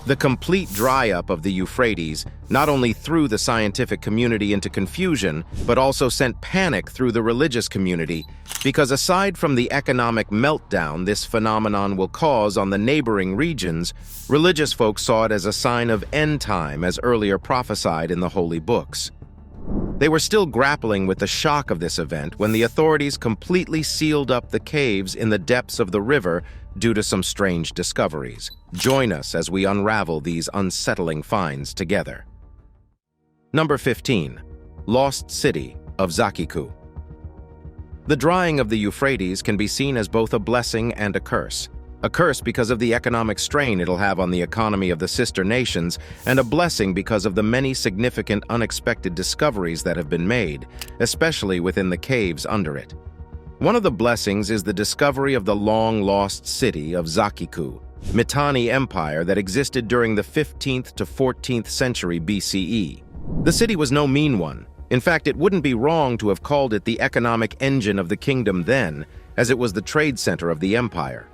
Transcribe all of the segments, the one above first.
The complete dry-up of the Euphrates not only threw the scientific community into confusion, but also sent panic through the religious community, because aside from the economic meltdown this phenomenon will cause on the neighboring regions, religious folks saw it as a sign of end time as earlier prophesied in the holy books. They were still grappling with the shock of this event when the authorities completely sealed up the caves in the depths of the river due to some strange discoveries. Join us as we unravel these unsettling finds together. Number 15. Lost City of Zakiku. The drying of the Euphrates can be seen as both a blessing and a curse. A curse because of the economic strain it'll have on the economy of the sister nations, and a blessing because of the many significant unexpected discoveries that have been made, especially within the caves under it. One of the blessings is the discovery of the long-lost city of Zakiku, Mittani Empire that existed during the 15th to 14th century BCE. The city was no mean one. In fact, it wouldn't be wrong to have called it the economic engine of the kingdom then, as it was the trade center of the empire.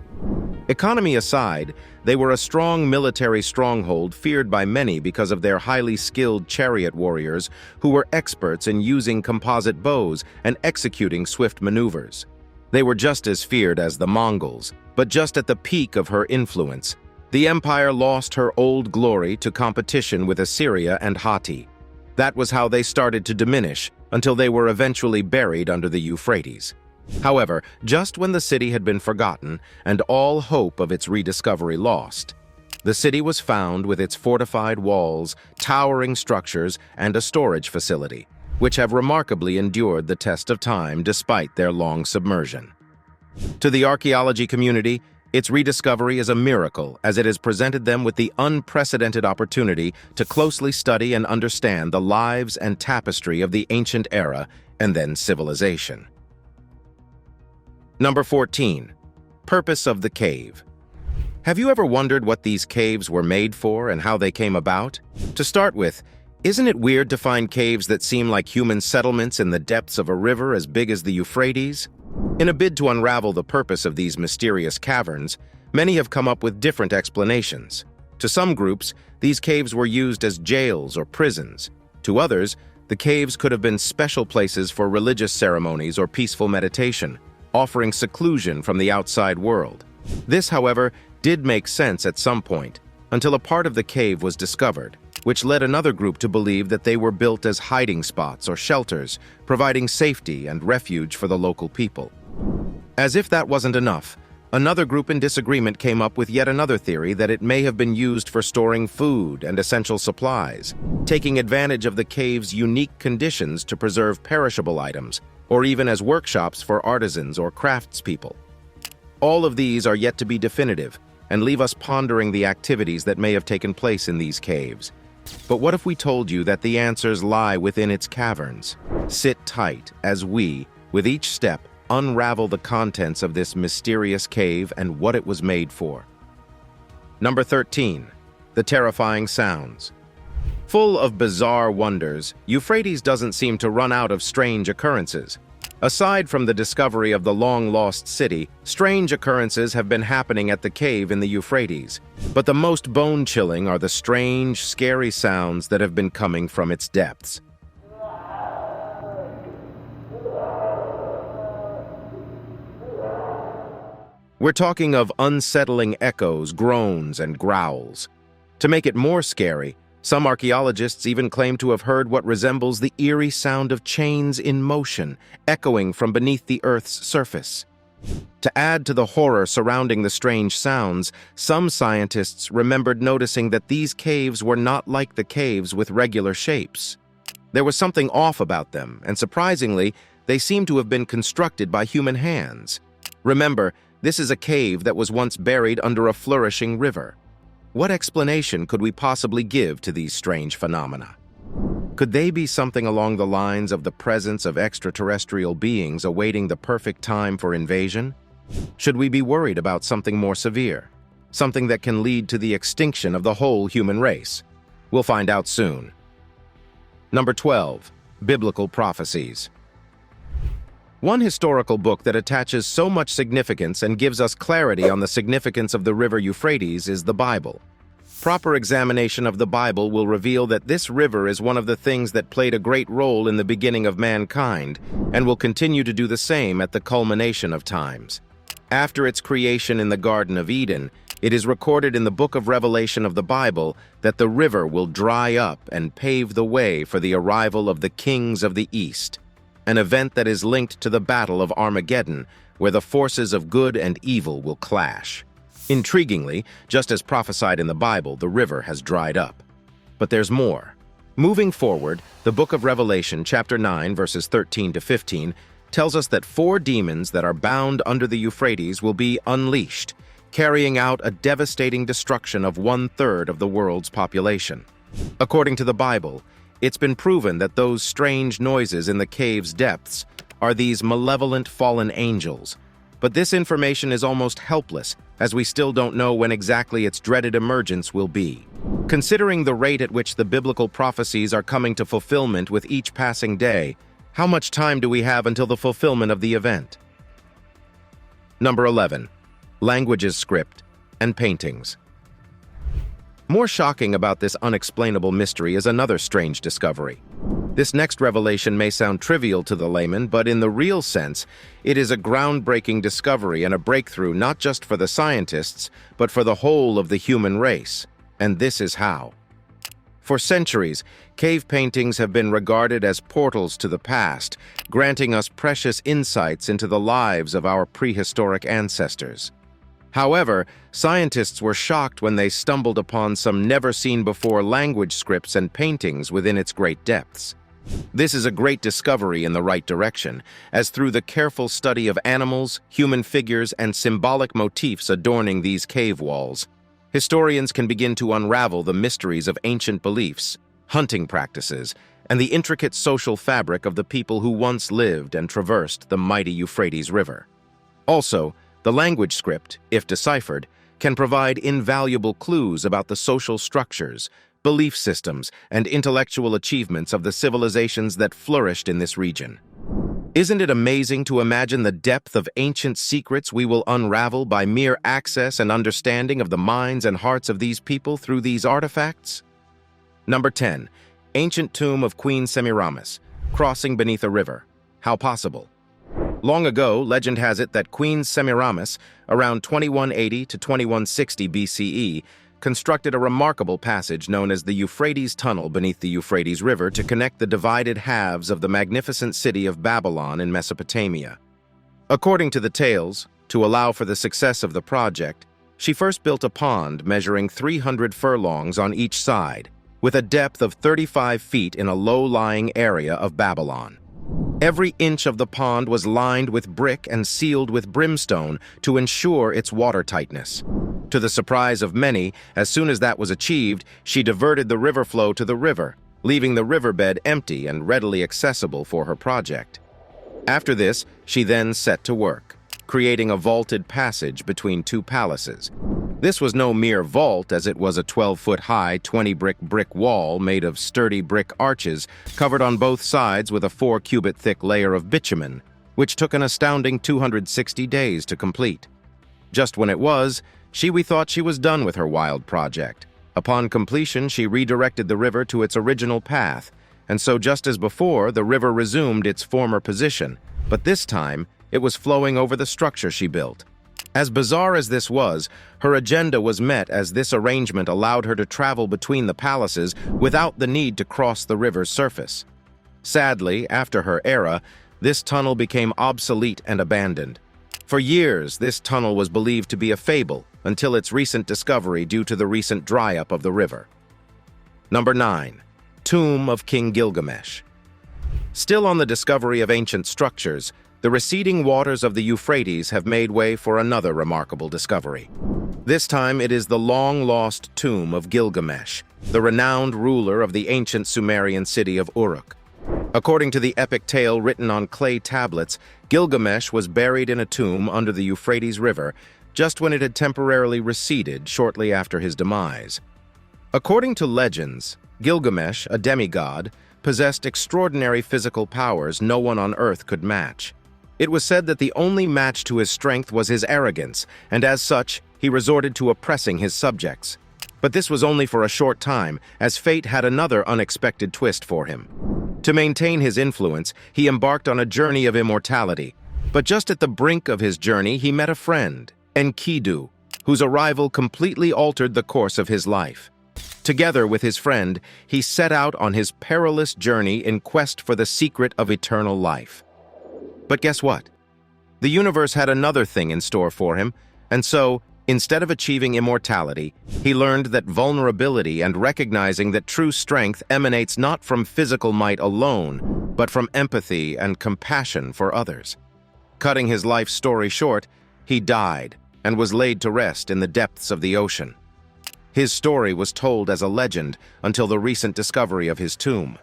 Economy aside, they were a strong military stronghold feared by many because of their highly skilled chariot warriors who were experts in using composite bows and executing swift maneuvers. They were just as feared as the Mongols, but just at the peak of her influence, the empire lost her old glory to competition with Assyria and Hatti. That was how they started to diminish, until they were eventually buried under the Euphrates. However, just when the city had been forgotten and all hope of its rediscovery lost, the city was found with its fortified walls, towering structures, and a storage facility, which have remarkably endured the test of time despite their long submersion. To the archaeology community, its rediscovery is a miracle, as it has presented them with the unprecedented opportunity to closely study and understand the lives and tapestry of the ancient era and then civilization. Number 14. Purpose of the cave. Have you ever wondered what these caves were made for and how they came about? To start with, isn't it weird to find caves that seem like human settlements in the depths of a river as big as the Euphrates? In a bid to unravel the purpose of these mysterious caverns, many have come up with different explanations. To some groups, these caves were used as jails or prisons. To others, the caves could have been special places for religious ceremonies or peaceful meditation, offering seclusion from the outside world. This, however, did make sense at some point, until a part of the cave was discovered, which led another group to believe that they were built as hiding spots or shelters, providing safety and refuge for the local people. As if that wasn't enough, another group in disagreement came up with yet another theory that it may have been used for storing food and essential supplies, taking advantage of the cave's unique conditions to preserve perishable items, or even as workshops for artisans or craftspeople. All of these are yet to be definitive and leave us pondering the activities that may have taken place in these caves. But what if we told you that the answers lie within its caverns? Sit tight as we, with each step, unravel the contents of this mysterious cave and what it was made for. Number 13. The terrifying sounds. Full of bizarre wonders, Euphrates doesn't seem to run out of strange occurrences. Aside from the discovery of the long-lost city, strange occurrences have been happening at the cave in the Euphrates. But the most bone-chilling are the strange, scary sounds that have been coming from its depths. We're talking of unsettling echoes, groans, and growls. To make it more scary, some archaeologists even claim to have heard what resembles the eerie sound of chains in motion, echoing from beneath the Earth's surface. To add to the horror surrounding the strange sounds, some scientists remembered noticing that these caves were not like the caves with regular shapes. There was something off about them, and surprisingly, they seem to have been constructed by human hands. Remember, this is a cave that was once buried under a flourishing river. What explanation could we possibly give to these strange phenomena? Could they be something along the lines of the presence of extraterrestrial beings awaiting the perfect time for invasion? Should we be worried about something more severe? Something that can lead to the extinction of the whole human race? We'll find out soon. Number 12. Biblical prophecies. One historical book that attaches so much significance and gives us clarity on the significance of the river Euphrates is the Bible. Proper examination of the Bible will reveal that this river is one of the things that played a great role in the beginning of mankind and will continue to do the same at the culmination of times. After its creation in the Garden of Eden, it is recorded in the book of Revelation of the Bible that the river will dry up and pave the way for the arrival of the kings of the East, an event that is linked to the Battle of Armageddon, where the forces of good and evil will clash. Intriguingly, just as prophesied in the Bible, the river has dried up. But there's more. Moving forward, the book of Revelation, chapter 9, verses 13 to 15, tells us that 4 demons that are bound under the Euphrates will be unleashed, carrying out a devastating destruction of 1/3 of the world's population. According to the Bible, it's been proven that those strange noises in the cave's depths are these malevolent fallen angels. But this information is almost helpless, as we still don't know when exactly its dreaded emergence will be. Considering the rate at which the biblical prophecies are coming to fulfillment with each passing day, how much time do we have until the fulfillment of the event? Number 11. Languages, script, and paintings. More shocking about this unexplainable mystery is another strange discovery. This next revelation may sound trivial to the layman, but in the real sense, it is a groundbreaking discovery and a breakthrough not just for the scientists, but for the whole of the human race. And this is how. For centuries, cave paintings have been regarded as portals to the past, granting us precious insights into the lives of our prehistoric ancestors. However, scientists were shocked when they stumbled upon some never-seen-before language scripts and paintings within its great depths. This is a great discovery in the right direction, as through the careful study of animals, human figures, and symbolic motifs adorning these cave walls, historians can begin to unravel the mysteries of ancient beliefs, hunting practices, and the intricate social fabric of the people who once lived and traversed the mighty Euphrates River. Also, the language script, if deciphered, can provide invaluable clues about the social structures, belief systems, and intellectual achievements of the civilizations that flourished in this region. Isn't it amazing to imagine the depth of ancient secrets we will unravel by mere access and understanding of the minds and hearts of these people through these artifacts? Number 10. Ancient tomb of Queen Semiramis, crossing beneath a river. How possible? Long ago, legend has it that Queen Semiramis, around 2180 to 2160 BCE, constructed a remarkable passage known as the Euphrates Tunnel beneath the Euphrates River to connect the divided halves of the magnificent city of Babylon in Mesopotamia. According to the tales, to allow for the success of the project, she first built a pond measuring 300 furlongs on each side, with a depth of 35 feet in a low-lying area of Babylon. Every inch of the pond was lined with brick and sealed with brimstone to ensure its watertightness. To the surprise of many, as soon as that was achieved, she diverted the river flow to the river, leaving the riverbed empty and readily accessible for her project. After this, she then set to work, creating a vaulted passage between 2 palaces. This was no mere vault, as it was a 12-foot-high, 20-brick wall made of sturdy brick arches covered on both sides with a 4-cubit-thick layer of bitumen, which took an astounding 260 days to complete. Just when it was, we thought she was done with her wild project. Upon completion, she redirected the river to its original path, and so just as before, the river resumed its former position, but this time, it was flowing over the structure she built. As bizarre as this was, her agenda was met as this arrangement allowed her to travel between the palaces without the need to cross the river's surface. Sadly, after her era, this tunnel became obsolete and abandoned. For years, this tunnel was believed to be a fable until its recent discovery due to the recent dry-up of the river. Number 9. Tomb of King Gilgamesh. Still on the discovery of ancient structures, the receding waters of the Euphrates have made way for another remarkable discovery. This time it is the long-lost tomb of Gilgamesh, the renowned ruler of the ancient Sumerian city of Uruk. According to the epic tale written on clay tablets, Gilgamesh was buried in a tomb under the Euphrates River just when it had temporarily receded shortly after his demise. According to legends, Gilgamesh, a demigod, possessed extraordinary physical powers no one on Earth could match. It was said that the only match to his strength was his arrogance, and as such, he resorted to oppressing his subjects. But this was only for a short time, as fate had another unexpected twist for him. To maintain his influence, he embarked on a journey of immortality. But just at the brink of his journey, he met a friend, Enkidu, whose arrival completely altered the course of his life. Together with his friend, he set out on his perilous journey in quest for the secret of eternal life. But guess what? The universe had another thing in store for him, and so, instead of achieving immortality, he learned that vulnerability and recognizing that true strength emanates not from physical might alone, but from empathy and compassion for others. Cutting his life story short, he died and was laid to rest in the depths of the ocean. His story was told as a legend until the recent discovery of his tomb.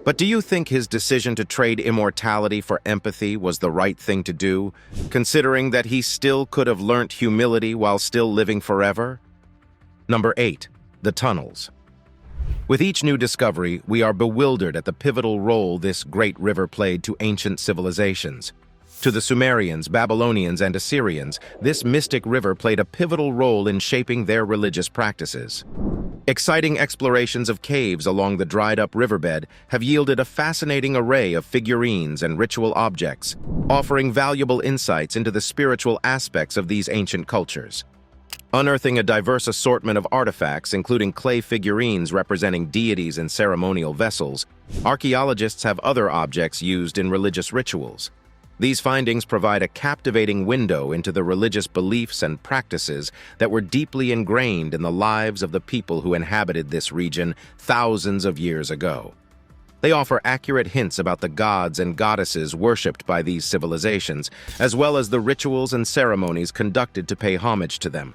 But do you think his decision to trade immortality for empathy was the right thing to do, considering that he still could have learnt humility while still living forever? Number 8. The tunnels. With each new discovery, we are bewildered at the pivotal role this great river played to ancient civilizations. To the Sumerians, Babylonians, and Assyrians, this mystic river played a pivotal role in shaping their religious practices. Exciting explorations of caves along the dried-up riverbed have yielded a fascinating array of figurines and ritual objects, offering valuable insights into the spiritual aspects of these ancient cultures. Unearthing a diverse assortment of artifacts, including clay figurines representing deities and ceremonial vessels, archaeologists have other objects used in religious rituals. These findings provide a captivating window into the religious beliefs and practices that were deeply ingrained in the lives of the people who inhabited this region thousands of years ago. They offer accurate hints about the gods and goddesses worshipped by these civilizations, as well as the rituals and ceremonies conducted to pay homage to them.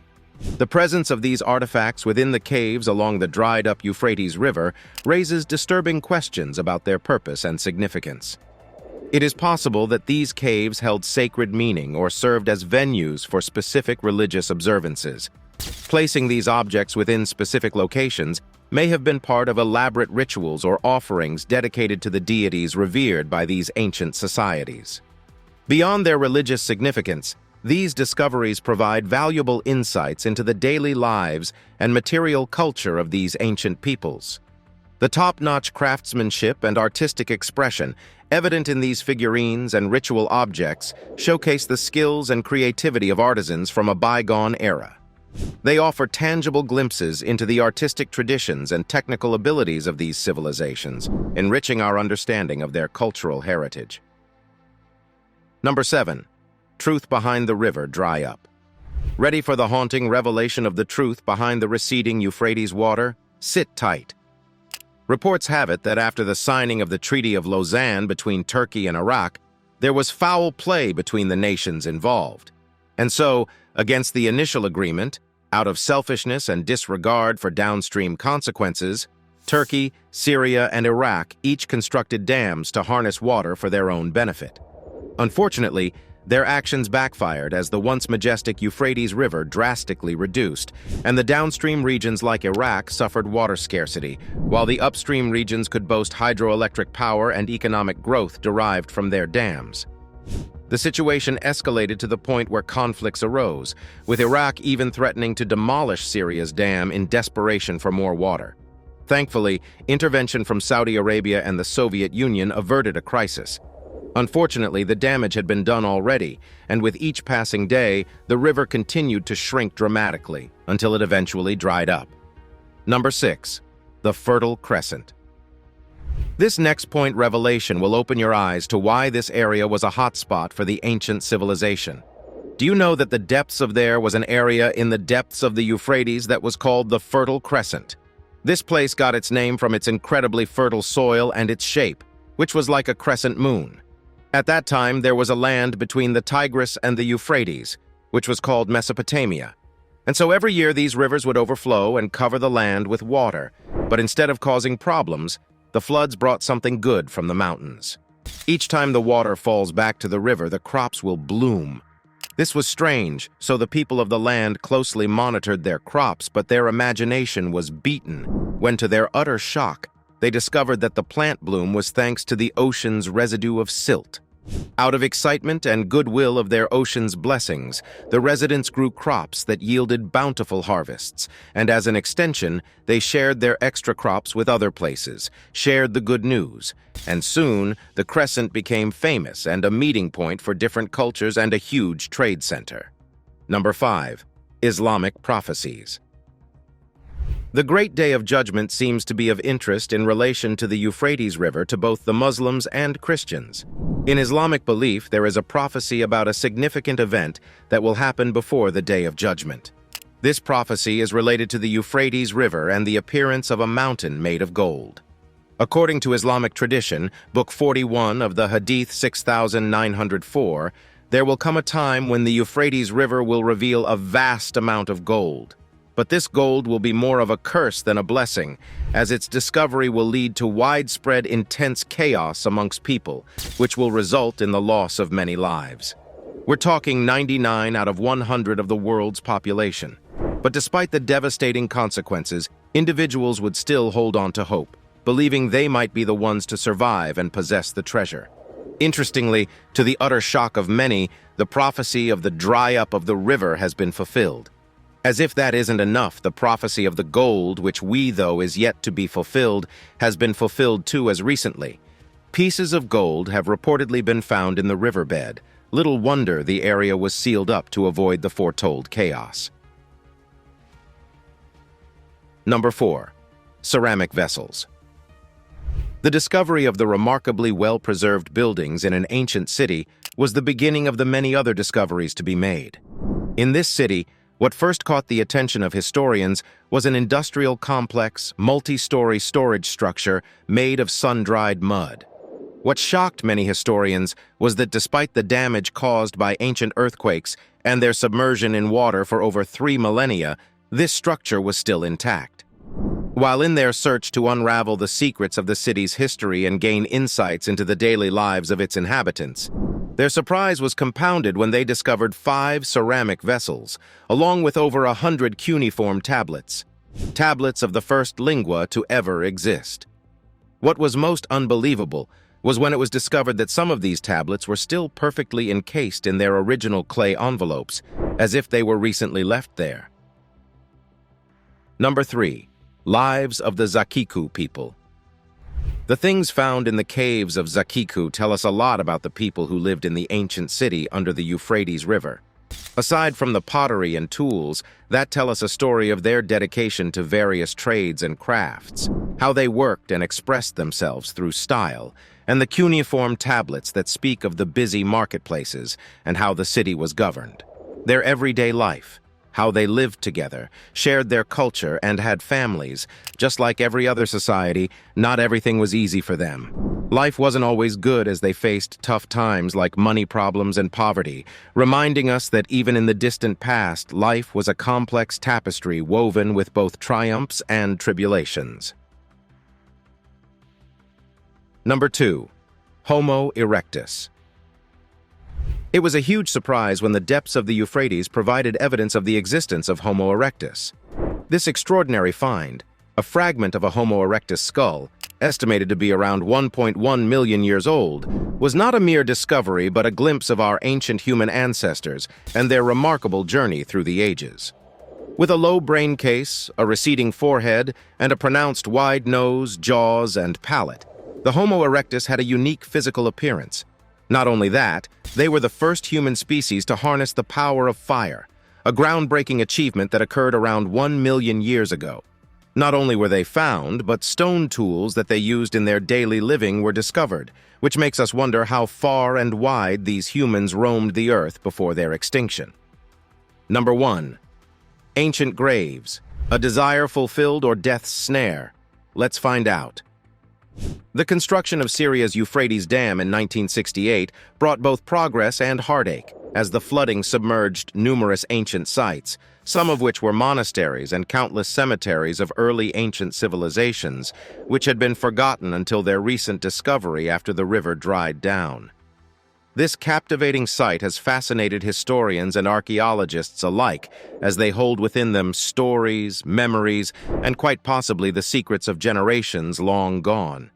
The presence of these artifacts within the caves along the dried-up Euphrates River raises disturbing questions about their purpose and significance. It is possible that these caves held sacred meaning or served as venues for specific religious observances. Placing these objects within specific locations may have been part of elaborate rituals or offerings dedicated to the deities revered by these ancient societies. Beyond their religious significance, these discoveries provide valuable insights into the daily lives and material culture of these ancient peoples. The top-notch craftsmanship and artistic expression evident in these figurines and ritual objects showcase the skills and creativity of artisans from a bygone era. They offer tangible glimpses into the artistic traditions and technical abilities of these civilizations, enriching our understanding of their cultural heritage. Number 7. Truth behind the river dry up. Ready for the haunting revelation of the truth behind the receding Euphrates water? Sit tight. Reports have it that after the signing of the Treaty of Lausanne between Turkey and Iraq, there was foul play between the nations involved. And so, against the initial agreement, out of selfishness and disregard for downstream consequences, Turkey, Syria, and Iraq each constructed dams to harness water for their own benefit. Unfortunately, their actions backfired as the once majestic Euphrates River drastically reduced, and the downstream regions like Iraq suffered water scarcity, while the upstream regions could boast hydroelectric power and economic growth derived from their dams. The situation escalated to the point where conflicts arose, with Iraq even threatening to demolish Syria's dam in desperation for more water. Thankfully, intervention from Saudi Arabia and the Soviet Union averted a crisis. Unfortunately, the damage had been done already, and with each passing day, the river continued to shrink dramatically until it eventually dried up. Number 6. The Fertile Crescent. This next point revelation will open your eyes to why this area was a hotspot for the ancient civilization. Do you know that the depths of there was an area in the depths of the Euphrates that was called the Fertile Crescent? This place got its name from its incredibly fertile soil and its shape, which was like a crescent moon. At that time, there was a land between the Tigris and the Euphrates, which was called Mesopotamia. And so every year these rivers would overflow and cover the land with water, but instead of causing problems, the floods brought something good from the mountains. Each time the water falls back to the river, the crops will bloom. This was strange, so the people of the land closely monitored their crops, but their imagination was beaten when, to their utter shock, they discovered that the plant bloom was thanks to the ocean's residue of silt. Out of excitement and goodwill of their ocean's blessings, the residents grew crops that yielded bountiful harvests, and as an extension, they shared their extra crops with other places, shared the good news, and soon the crescent became famous and a meeting point for different cultures and a huge trade center. Number 5. Islamic prophecies. The Great Day of Judgment seems to be of interest in relation to the Euphrates River to both the Muslims and Christians. In Islamic belief, there is a prophecy about a significant event that will happen before the Day of Judgment. This prophecy is related to the Euphrates River and the appearance of a mountain made of gold. According to Islamic tradition, Book 41 of the Hadith 6904, there will come a time when the Euphrates River will reveal a vast amount of gold. But this gold will be more of a curse than a blessing, as its discovery will lead to widespread intense chaos amongst people, which will result in the loss of many lives. We're talking 99 out of 100 of the world's population. But despite the devastating consequences, individuals would still hold on to hope, believing they might be the ones to survive and possess the treasure. Interestingly, to the utter shock of many, the prophecy of the dry up of the river has been fulfilled. As if that isn't enough, the prophecy of the gold, which though is yet to be fulfilled, has been fulfilled too as recently. Pieces of gold have reportedly been found in the riverbed. Little wonder the area was sealed up to avoid the foretold chaos. Number 4. Ceramic vessels. The discovery of the remarkably well-preserved buildings in an ancient city was the beginning of the many other discoveries to be made. In this city, what first caught the attention of historians was an industrial complex, multi-story storage structure made of sun-dried mud. What shocked many historians was that despite the damage caused by ancient earthquakes and their submersion in water for over 3 millennia, this structure was still intact. While in their search to unravel the secrets of the city's history and gain insights into the daily lives of its inhabitants, their surprise was compounded when they discovered 5 ceramic vessels, along with over 100 cuneiform tablets of the first lingua to ever exist. What was most unbelievable was when it was discovered that some of these tablets were still perfectly encased in their original clay envelopes, as if they were recently left there. Number 3. Lives of the Zakiku people. The things found in the caves of Zakiku tell us a lot about the people who lived in the ancient city under the Euphrates River. Aside from the pottery and tools, that tell us a story of their dedication to various trades and crafts, how they worked and expressed themselves through style, and the cuneiform tablets that speak of the busy marketplaces and how the city was governed. Their everyday life, how they lived together, shared their culture, and had families. Just like every other society, not everything was easy for them. Life wasn't always good as they faced tough times like money problems and poverty, reminding us that even in the distant past, life was a complex tapestry woven with both triumphs and tribulations. Number 2. Homo Erectus. It was a huge surprise when the depths of the Euphrates provided evidence of the existence of Homo erectus. This extraordinary find, a fragment of a Homo erectus skull, estimated to be around 1.1 million years old, was not a mere discovery but a glimpse of our ancient human ancestors and their remarkable journey through the ages. With a low brain case, a receding forehead, and a pronounced wide nose, jaws, and palate, the Homo erectus had a unique physical appearance. Not only that, they were the first human species to harness the power of fire, a groundbreaking achievement that occurred around 1 million years ago. Not only were they found, but stone tools that they used in their daily living were discovered, which makes us wonder how far and wide these humans roamed the earth before their extinction. Number 1. Ancient graves, a desire fulfilled or death's snare. Let's find out. The construction of Syria's Euphrates Dam in 1968 brought both progress and heartache, as the flooding submerged numerous ancient sites, some of which were monasteries and countless cemeteries of early ancient civilizations, which had been forgotten until their recent discovery after the river dried down. This captivating site has fascinated historians and archaeologists alike, as they hold within them stories, memories, and quite possibly the secrets of generations long gone.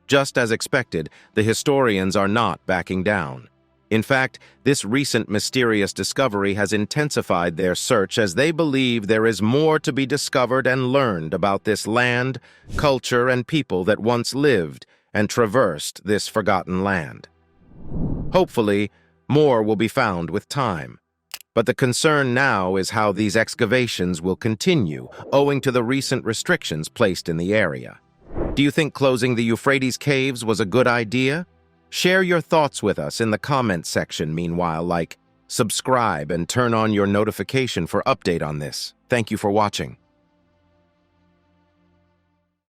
Just as expected, the historians are not backing down. In fact, this recent mysterious discovery has intensified their search as they believe there is more to be discovered and learned about this land, culture, and people that once lived and traversed this forgotten land. Hopefully, more will be found with time. But the concern now is how these excavations will continue, owing to the recent restrictions placed in the area. Do you think closing the Euphrates caves was a good idea? Share your thoughts with us in the comments section. Meanwhile, like, subscribe, and turn on your notification for update on this. Thank you for watching.